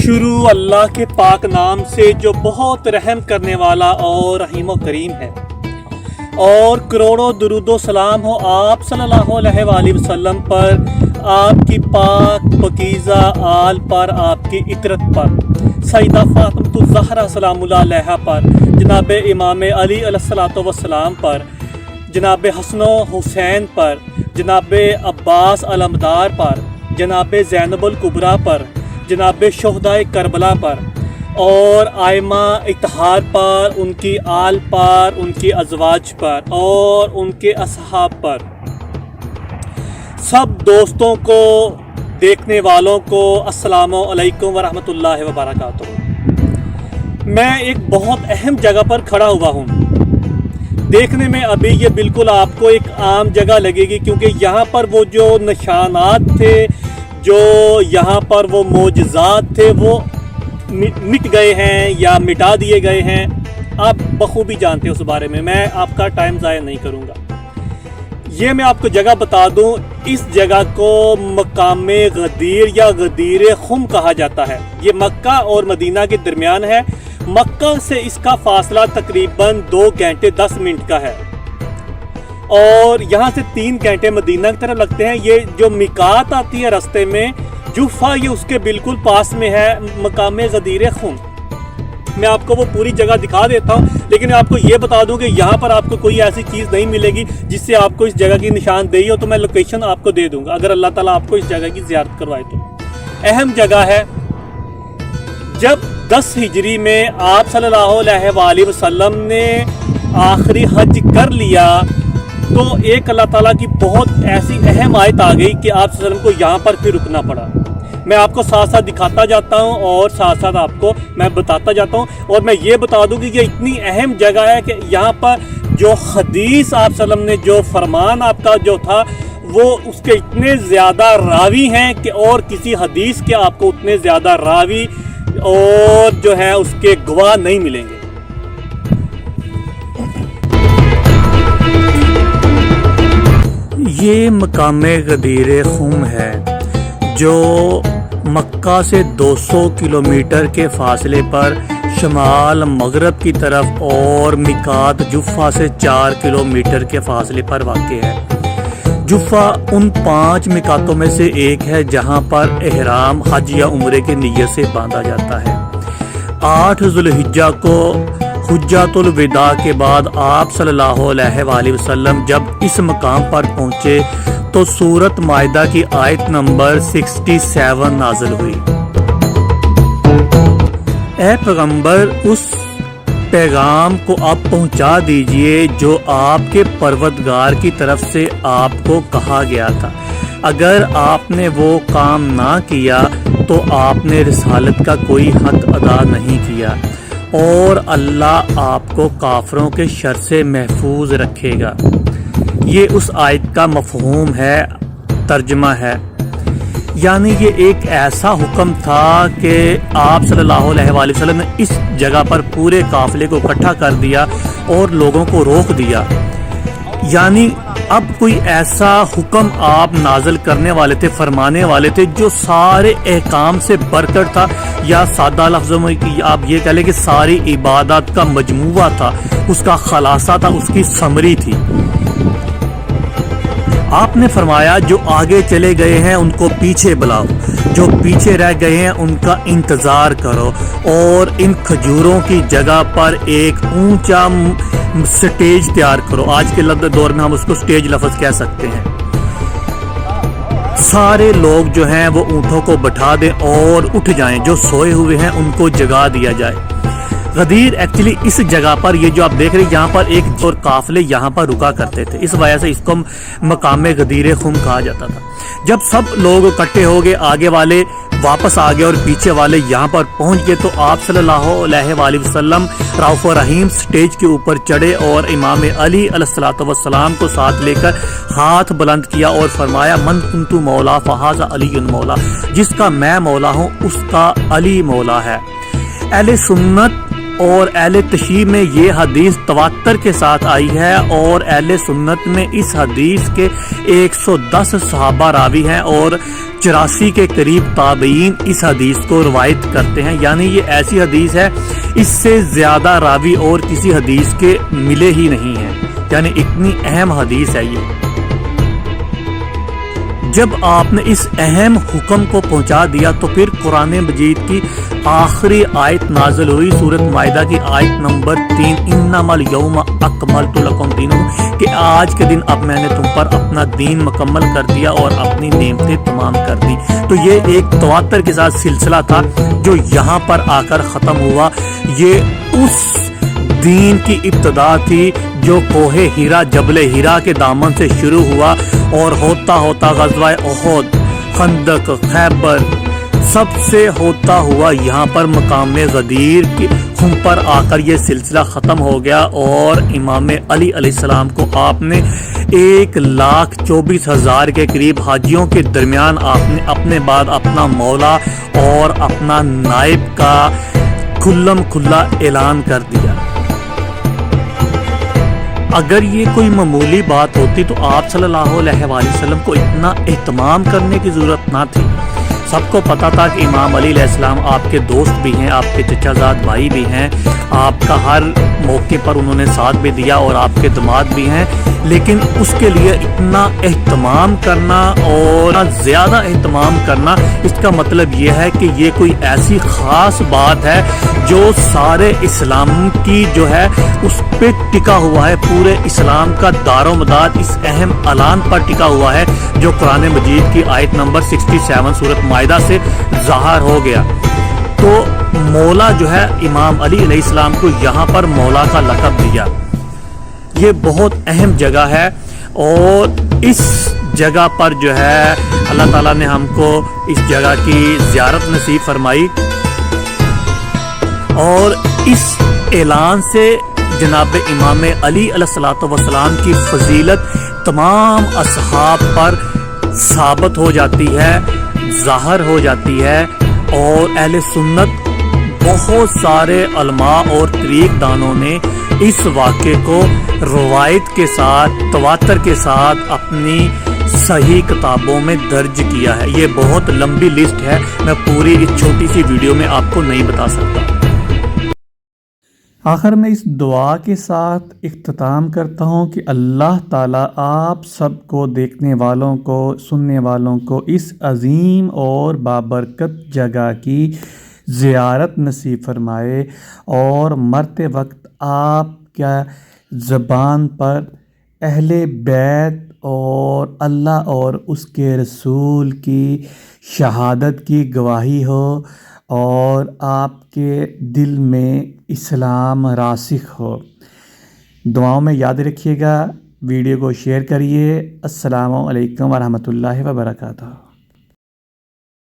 شروع اللہ کے پاک نام سے جو بہت رحم کرنے والا اور رحیم و کریم ہے، اور کروڑوں درود و سلام ہو آپ صلی اللہ علیہ وآلہ وسلم پر، آپ کی پاک پاکیزہ آل پر، آپ کی اطرت پر، سیدہ فاطمہ الزہرا سلام اللہ علیہا پر، جناب امام علی علیہ الصلوۃ والسلام پر، جناب حسن و حسین پر، جناب عباس علمدار پر، جناب زینب الکبریٰ پر، جناب شہدائے کربلا پر، اور آئمہ اتحاد پر، ان کی آل پر، ان کی ازواج پر، اور ان کے اصحاب پر، سب دوستوں کو، دیکھنے والوں کو السلام علیکم ورحمۃ اللہ وبرکاتہ۔ میں ایک بہت اہم جگہ پر کھڑا ہوا ہوں۔ دیکھنے میں ابھی یہ بالکل آپ کو ایک عام جگہ لگے گی، کیونکہ یہاں پر وہ جو نشانات تھے، جو یہاں پر وہ معجزات تھے، وہ مٹ گئے ہیں یا مٹا دیے گئے ہیں۔ آپ بخوبی جانتے ہیں اس بارے میں آپ کا ٹائم ضائع نہیں کروں گا۔ یہ میں آپ کو جگہ بتا دوں، اس جگہ کو مقام غدیر یا غدیر خم کہا جاتا ہے۔ یہ مکہ اور مدینہ کے درمیان ہے۔ مکہ سے اس کا فاصلہ تقریباً 2 گھنٹے 10 منٹ کا ہے، اور یہاں سے 3 گھنٹے مدینہ کی طرف لگتے ہیں۔ یہ جو میقات آتی ہے راستے میں، جوفہ، یہ اس کے بالکل پاس میں ہے مقام غدیر خم۔ میں آپ کو وہ پوری جگہ دکھا دیتا ہوں، لیکن آپ کو یہ بتا دوں کہ یہاں پر آپ کو کوئی ایسی چیز نہیں ملے گی جس سے آپ کو اس جگہ کی نشاندہی ہو، تو میں لوکیشن آپ کو دے دوں گا اگر اللہ تعالیٰ آپ کو اس جگہ کی زیارت کروائے تو۔ اہم جگہ ہے۔ جب 10 ہجری میں آپ صلی اللہ علیہ وآلہ وسلم نے آخری حج کر لیا، تو ایک اللہ تعالیٰ کی بہت ایسی اہم آیت آ گئی کہ آپ صلی اللہ علیہ وسلم کو یہاں پر پھر رکنا پڑا۔ میں آپ کو ساتھ ساتھ دکھاتا جاتا ہوں اور ساتھ ساتھ آپ کو میں بتاتا جاتا ہوں، اور میں یہ بتا دوں کہ یہ اتنی اہم جگہ ہے کہ یہاں پر جو حدیث آپ صلی اللہ علیہ وسلم نے، جو فرمان آپ کا جو تھا، وہ اس کے اتنے زیادہ راوی ہیں کہ اور کسی حدیث کے آپ کو اتنے زیادہ راوی اور جو ہے اس کے گواہ نہیں ملیں گے۔ یہ مقام غدیر خم ہے جو مکہ سے 200 کلومیٹر کے فاصلے پر شمال مغرب کی طرف، اور میقات جوفہ سے 4 کلومیٹر کے فاصلے پر واقع ہے۔ جوفہ ان 5 میقاتوں میں سے ایک ہے جہاں پر احرام حج یا عمرے کی نیت سے باندھا جاتا ہے۔ 8 ذوالحجہ کو حجۃ الوداع کے بعد آپ صلی اللہ علیہ وآلہ وسلم جب اس مقام پر پہنچے تو سورۃ مائدہ کی آیت نمبر 67 نازل ہوئی۔ اے پیغمبر، اس پیغام کو اب پہنچا دیجئے جو آپ کے پروردگار کی طرف سے آپ کو کہا گیا تھا۔ اگر آپ نے وہ کام نہ کیا تو آپ نے رسالت کا کوئی حق ادا نہیں کیا، اور اللہ آپ کو کافروں کے شر سے محفوظ رکھے گا۔ یہ اس آیت کا مفہوم ہے، ترجمہ ہے، یعنی یہ ایک ایسا حکم تھا کہ آپ صلی اللہ علیہ وآلہ وسلم نے اس جگہ پر پورے قافلے کو اکٹھا کر دیا اور لوگوں کو روک دیا۔ یعنی اب کوئی ایسا حکم آپ نازل کرنے والے تھے، فرمانے والے تھے، جو سارے احکام سے بڑھ کر تھا، یا سادہ لفظوں میں آپ یہ کہہ لیں کہ ساری عبادات کا مجموعہ تھا، اس کا خلاصہ تھا، اس کی سمری تھی۔ آپ نے فرمایا جو آگے چلے گئے ہیں ان کو پیچھے بلاؤ، جو پیچھے رہ گئے ہیں ان کا انتظار کرو، اور ان کھجوروں کی جگہ پر ایک اونچا سٹیج تیار کرو۔ آج کے دور میں ہم اس کو سٹیج لفظ کہہ سکتے ہیں۔ سارے لوگ جو ہیں وہ اونٹوں کو بٹھا دیں اور اٹھ جائیں، جو سوئے ہوئے ہیں ان کو جگا دیا جائے۔ غدیر ایکچولی اس جگہ پر، یہ جو آپ دیکھ رہے ہیں، یہاں پر ایک اور قافلے یہاں پر رکا کرتے تھے، اس وجہ سے اس کو مقام غدیر خم کہا جاتا تھا۔ جب سب لوگ اکٹھے ہو گئے، آگے والے واپس آ گئے اور پیچھے والے یہاں پر پہنچ گئے، تو آپ صلی اللہ علیہ وآلہ وسلم رؤوف رحیم سٹیج کے اوپر چڑھے اور امام علی علیہ الصلوۃ والسلام کو ساتھ لے کر ہاتھ بلند کیا اور فرمایا من کنت مولا فہذا علی مولا، جس کا میں مولا ہوں اس کا علی مولا ہے۔ اہل سنت اور اہل تشیع میں یہ حدیث تواتر کے ساتھ آئی ہے، اور اہل سنت میں اس حدیث کے 110 صحابہ راوی ہیں اور 84 کے قریب تابعین اس حدیث کو روایت کرتے ہیں. یعنی یہ ایسی حدیث ہے اس سے زیادہ راوی اور کسی حدیث کے ملے ہی نہیں ہیں، یعنی اتنی اہم حدیث ہے یہ. جب آپ نے اس اہم حکم کو پہنچا دیا تو پھر قرآن مجید کی آخری آیت نازل ہوئی، سورۃ مائدہ کی آیت نمبر 3، انما الیوم اکملت لکم دینکم، کہ آج کے دن اب میں نے تم پر اپنا دین مکمل کر دیا اور اپنی نعمتیں تمام کر دی. تو یہ ایک تواتر کے ساتھ سلسلہ تھا جو یہاں پر آ کر ختم ہوا. یہ اس دین کی ابتدا تھی جو کوہ ہیرا، جبل ہیرا کے دامن سے شروع ہوا اور ہوتا ہوتا غزوہ احد، خندق، خیبر، سب سے ہوتا ہوا یہاں پر مقام غدیر کی خم پر آ کر یہ سلسلہ ختم ہو گیا. اور امام علی علیہ السلام کو آپ نے 1,24,000 کے قریب حاجیوں کے درمیان آپ نے اپنے بعد اپنا مولا اور اپنا نائب کا کھلم کھلا اعلان کر دیا. اگر یہ کوئی معمولی بات ہوتی تو آپ صلی اللہ علیہ وآلہ وسلم کو اتنا اہتمام کرنے کی ضرورت نہ تھی. سب کو پتا تھا کہ امام علی علیہ السلام آپ کے دوست بھی ہیں، آپ کے چچا زاد بھائی بھی ہیں، آپ کا ہر موقع پر انہوں نے ساتھ بھی دیا اور آپ کے داماد بھی ہیں. لیکن اس کے لیے اتنا اہتمام کرنا اور زیادہ اہتمام کرنا، اس کا مطلب یہ ہے کہ یہ کوئی ایسی خاص بات ہے جو سارے اسلام کی جو ہے اس پہ ٹکا ہوا ہے. پورے اسلام کا دار و مدار اس اہم اعلان پر ٹکا ہوا ہے جو قرآن مجید کی آیت نمبر 67 سورۃ مائدہ سے ظاہر ہو گیا. تو مولا جو ہے امام علی علیہ السلام کو یہاں پر مولا کا لقب دیا. یہ بہت اہم جگہ ہے اور اس جگہ پر جو ہے اللہ تعالیٰ نے ہم کو اس جگہ کی زیارت نصیب فرمائی، اور اس اعلان سے جناب امام علی علیہ الصلوۃ والسلام کی فضیلت تمام اصحاب پر ثابت ہو جاتی ہے، ظاہر ہو جاتی ہے. اور اہل سنت بہت سارے علماء اور طریق دانوں نے اس واقعے کو روایت کے ساتھ، تواتر کے ساتھ اپنی صحیح کتابوں میں درج کیا ہے. یہ بہت لمبی لسٹ ہے، میں پوری اس چھوٹی سی ویڈیو میں آپ کو نہیں بتا سکتا. آخر میں اس دعا کے ساتھ اختتام کرتا ہوں کہ اللہ تعالیٰ آپ سب کو، دیکھنے والوں کو، سننے والوں کو اس عظیم اور بابرکت جگہ کی زیارت نصیب فرمائے، اور مرتے وقت آپ کیا زبان پر اہل بیت اور اللہ اور اس کے رسول کی شہادت کی گواہی ہو، اور آپ کے دل میں اسلام راسخ ہو. دعاؤں میں یاد رکھیے گا. ویڈیو کو شیئر کریے. السلام علیکم ورحمۃ اللہ وبرکاتہ.